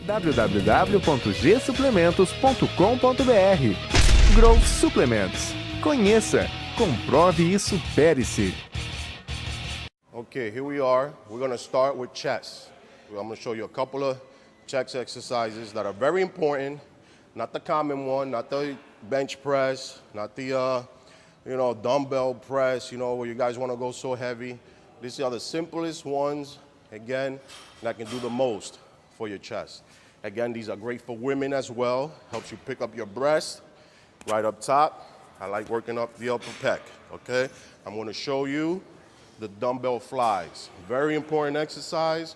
www.gsuplementos.com.br. Growth Suplements. Conheça, comprove e supere-se. Okay, here we are. We're going to start with chest. I'm going to show you a couple of chest exercises that are very important. Not the common one, not the bench press, not the dumbbell press, where you guys want to go so heavy. These are the simplest ones, again, that can do the most for your chest. Again, these are great for women as well. Helps you pick up your breast right up top. I like working up the upper pec, okay? I'm going to show you the dumbbell flies. Very important exercise.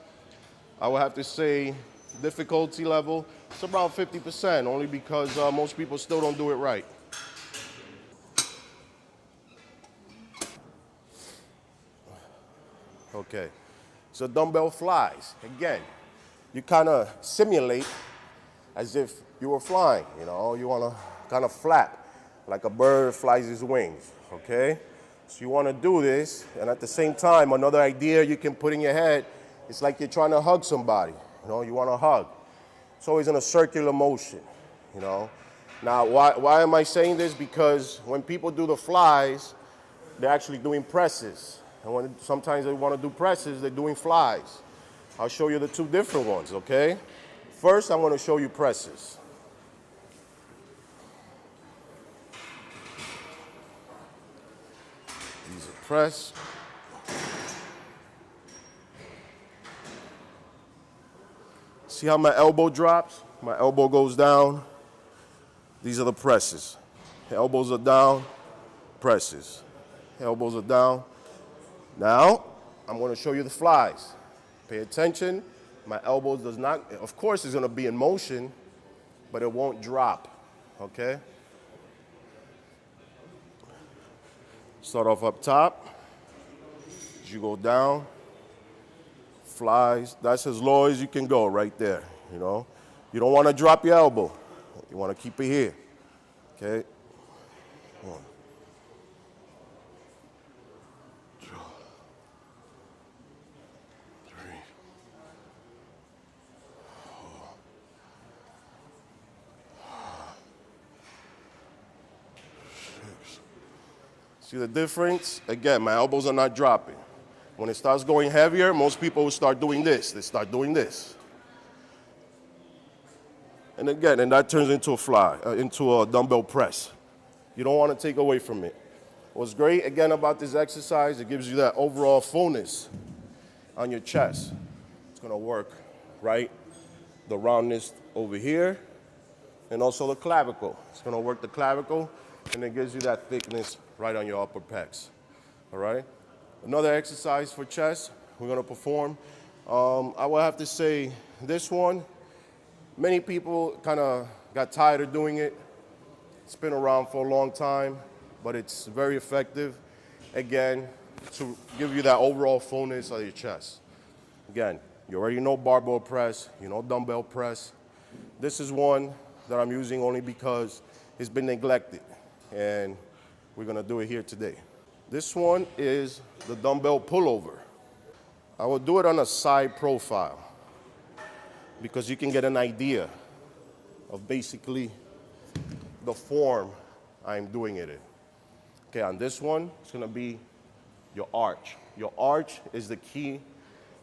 I would have to say difficulty level, it's about 50%, only because most people still don't do it right. Okay, so dumbbell flies. Again, you kind of simulate as if you were flying, you want to kind of flap like a bird flies his wings, okay? So you want to do this, and at the same time, another idea you can put in your head, it's like you're trying to hug somebody, you want to hug. It's always in a circular motion, Now, why am I saying this? Because when people do the flies, they're actually doing presses. And when sometimes they want to do presses, they're doing flies. I'll show you the two different ones, okay? First, I'm going to show you presses. These are press. See how my elbow drops? My elbow goes down. These are the presses. Elbows are down, presses. Elbows are down. Now, I'm going to show you the flies. Pay attention. My elbow does not, of course, it's going to be in motion, but it won't drop, okay? Start off up top. As you go down, flies. That's as low as you can go right there, You don't want to drop your elbow. You want to keep it here, okay? 1, 2, 3, 4. See the difference? Again, my elbows are not dropping. When it starts going heavier, most people will start doing this. They start doing this. And again, and that turns into a fly, into a dumbbell press. You don't want to take away from it. What's great, again, about this exercise, it gives you that overall fullness on your chest. It's going to work, right? The roundness over here, and also the clavicle. It's going to work the clavicle, and it gives you that thickness right on your upper pecs, all right? Another exercise for chest we're going to perform. I will have to say this one, many people kind of got tired of doing it. It's been around for a long time, but it's very effective, again, to give you that overall fullness of your chest. Again, you already know barbell press, you know dumbbell press. This is one that I'm using only because it's been neglected, and we're gonna do it here today. This one is the dumbbell pullover. I will do it on a side profile because you can get an idea of basically the form I'm doing it in. Okay, on this one, it's gonna be your arch. Your arch is the key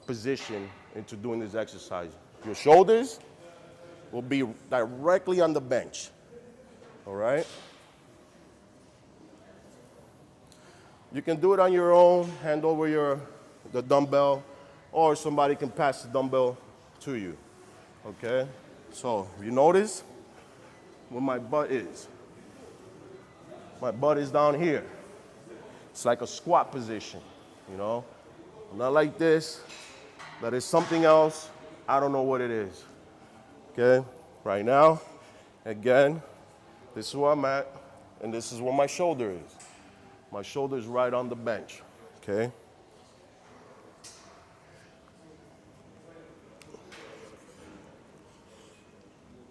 position into doing this exercise. Your shoulders will be directly on the bench, all right? You can do it on your own, hand over the dumbbell, or somebody can pass the dumbbell to you, okay? So you notice where my butt is. My butt is down here. It's like a squat position, you know? Not like this. That is something else. I don't know what it is, okay? Right now, again, this is where I'm at, and this is where my shoulder is. My shoulder is right on the bench, okay?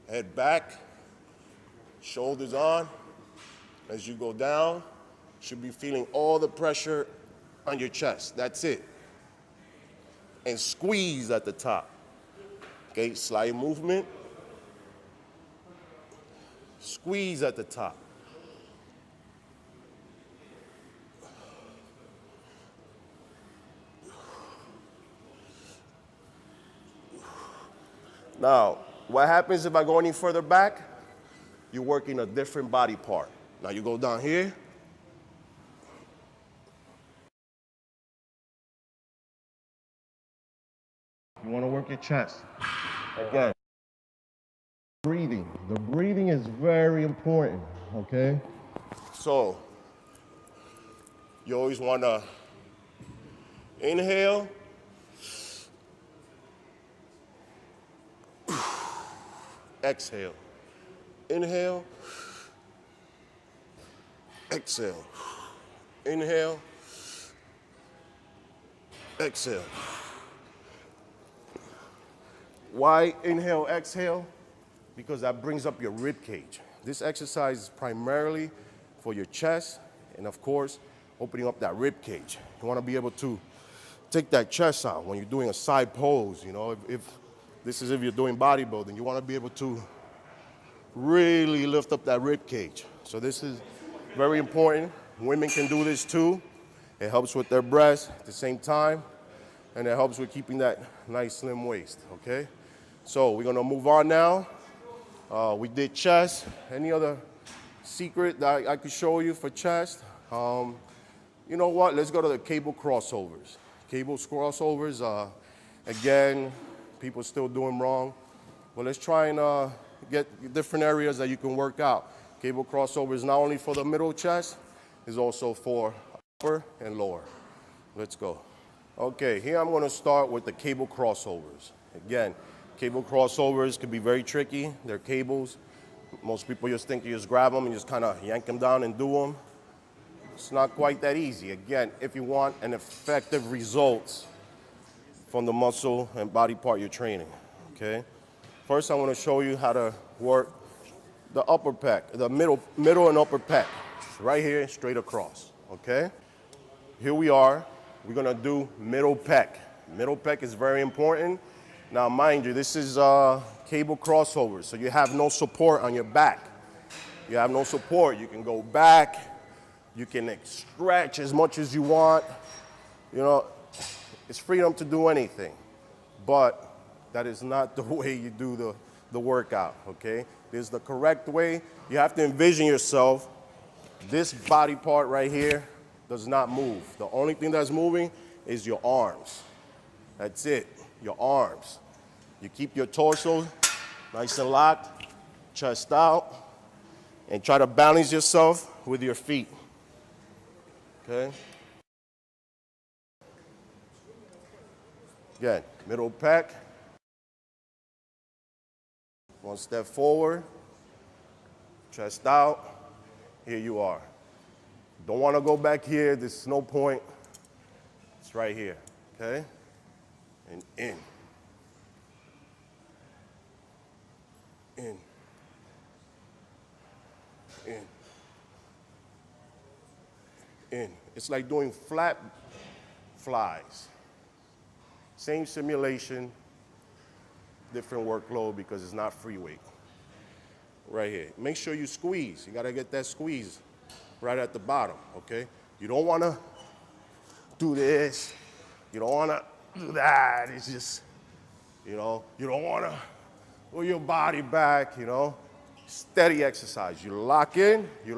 Head back, shoulders on. As you go down, you should be feeling all the pressure on your chest. That's it. And squeeze at the top. Okay, slight movement. Squeeze at the top. Now, what happens if I go any further back? You're working a different body part. Now you go down here. You want to work your chest. Again, breathing. The breathing is very important, okay? So, you always want to inhale. Exhale. Inhale. Exhale. Inhale. Exhale. Why inhale, exhale? Because that brings up your rib cage. This exercise is primarily for your chest and, of course, opening up that rib cage. You want to be able to take that chest out when you're doing a side pose. You know, if you're doing bodybuilding, you want to be able to really lift up that rib cage. So this is very important. Women can do this too. It helps with their breasts at the same time, and it helps with keeping that nice slim waist, okay? So we're gonna move on now. We did chest. Any other secret that I could show you for chest? You know what, let's go to the cable crossovers. Cable crossovers, again, people still do them wrong. But let's try and get different areas that you can work out. Cable crossover is not only for the middle chest, it's also for upper and lower. Let's go. Okay, here I'm gonna start with the cable crossovers. Again, cable crossovers can be very tricky. They're cables. Most people just think you just grab them and just kind of yank them down and do them. It's not quite that easy. Again, if you want an effective results from the muscle and body part you're training, okay? First, I want to show you how to work the upper pec, the middle and upper pec, right here, straight across, okay? Here we are. We're gonna do middle pec. Middle pec is very important. Now, mind you, this is cable crossover, so you have no support on your back. You have no support. You can go back. You can stretch as much as you want. You know, it's freedom to do anything, but that is not the way you do the workout, okay? There's the correct way. You have to envision yourself. This body part right here does not move. The only thing that's moving is your arms. That's it, your arms. You keep your torso nice and locked, chest out, and try to balance yourself with your feet, okay? Again, middle pec. One step forward, chest out, here you are. Don't want to go back here, there's no point. It's right here, okay? And in. In. In. In. It's like doing flat flies. Same simulation, different workload because it's not free weight. Right here. Make sure you squeeze. You gotta get that squeeze right at the bottom, okay? You don't wanna do this. You don't wanna do that. It's just, you know, you don't wanna pull your body back, you know? Steady exercise. You lock in, you're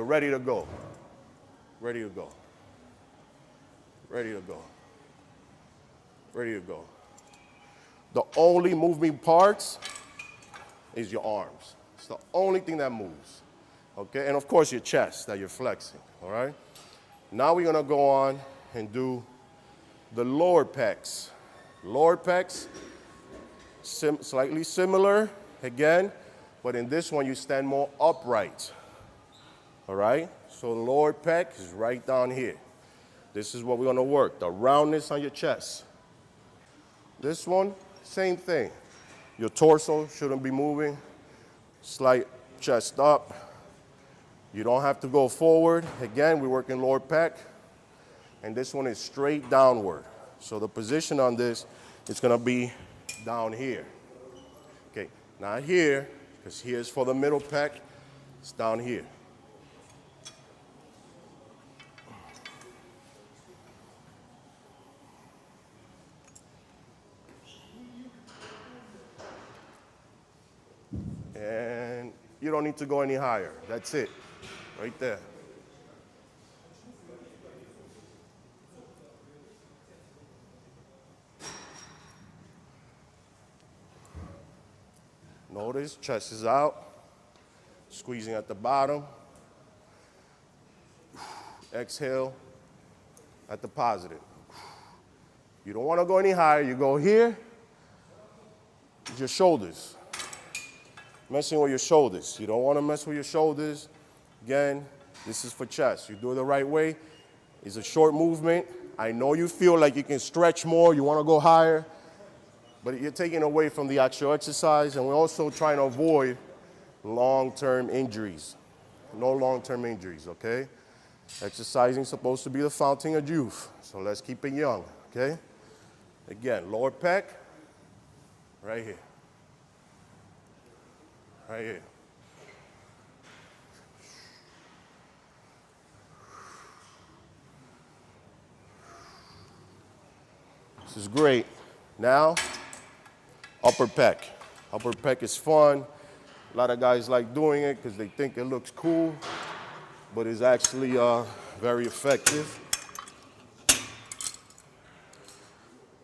ready to go. Ready to go. Ready to go. Ready to go. The only moving parts is your arms. It's the only thing that moves, okay? And of course your chest that you're flexing, all right? Now we're gonna go on and do the lower pecs. Lower pecs, slightly similar, again, but in this one you stand more upright, all right? So the lower pec is right down here. This is what we're gonna work, the roundness on your chest. This one, same thing. Your torso shouldn't be moving. Slight chest up. You don't have to go forward. Again, we're working lower pec. And this one is straight downward. So the position on this is gonna be down here. Okay, not here, because here's for the middle pec. It's down here. And you don't need to go any higher. That's it, right there. Notice, chest is out, squeezing at the bottom. Exhale at the positive. You don't want to go any higher. You go here, your shoulders. Messing with your shoulders. You don't want to mess with your shoulders. Again, this is for chest. You do it the right way. It's a short movement. I know you feel like you can stretch more, you want to go higher, but you're taking away from the actual exercise, and we're also trying to avoid long-term injuries. No long-term injuries, okay? Exercising is supposed to be the fountain of youth, so let's keep it young, okay? Again, lower pec, right here. Right here. This is great. Now, upper pec. Upper pec is fun. A lot of guys like doing it because they think it looks cool, but it's actually very effective.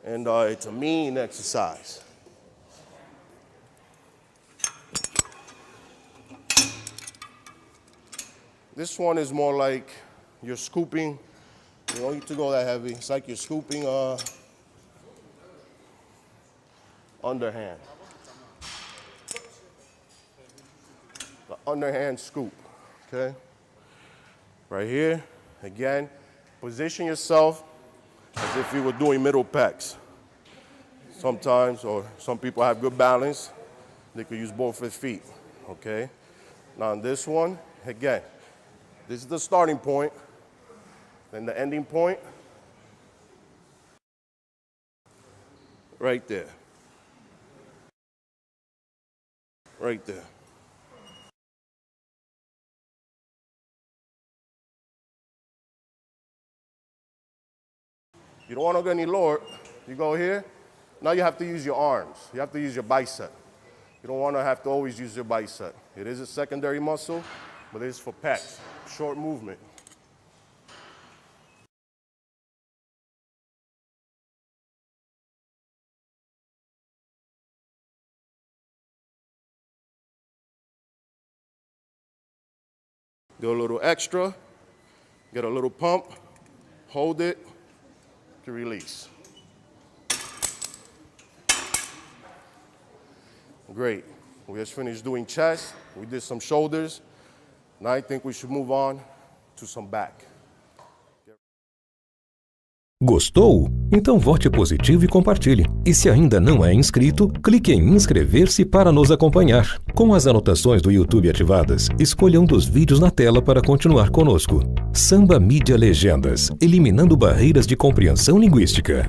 And it's a mean exercise. This one is more like you're scooping. You don't need to go that heavy. It's like you're scooping underhand. The underhand scoop, okay? Right here, again, position yourself as if you were doing middle pecs. Sometimes, or some people have good balance, they could use both their feet, okay? Now on this one, again, this is the starting point, then the ending point, right there. Right there. You don't want to go any lower. You go here. Now you have to use your arms. You have to use your bicep. You don't want to have to always use your bicep. It is a secondary muscle, but it is for pecs. Short movement. Do a little extra, get a little pump, hold it, to release. Great. We just finished doing chest. We did some shoulders. Now I think we should move on to some back. Gostou? Então vote positivo e compartilhe. E se ainda não é inscrito, clique em inscrever-se para nos acompanhar. Com as anotações do YouTube ativadas, escolha um dos vídeos na tela para continuar conosco. Samba Mídia Legendas, eliminando barreiras de compreensão linguística.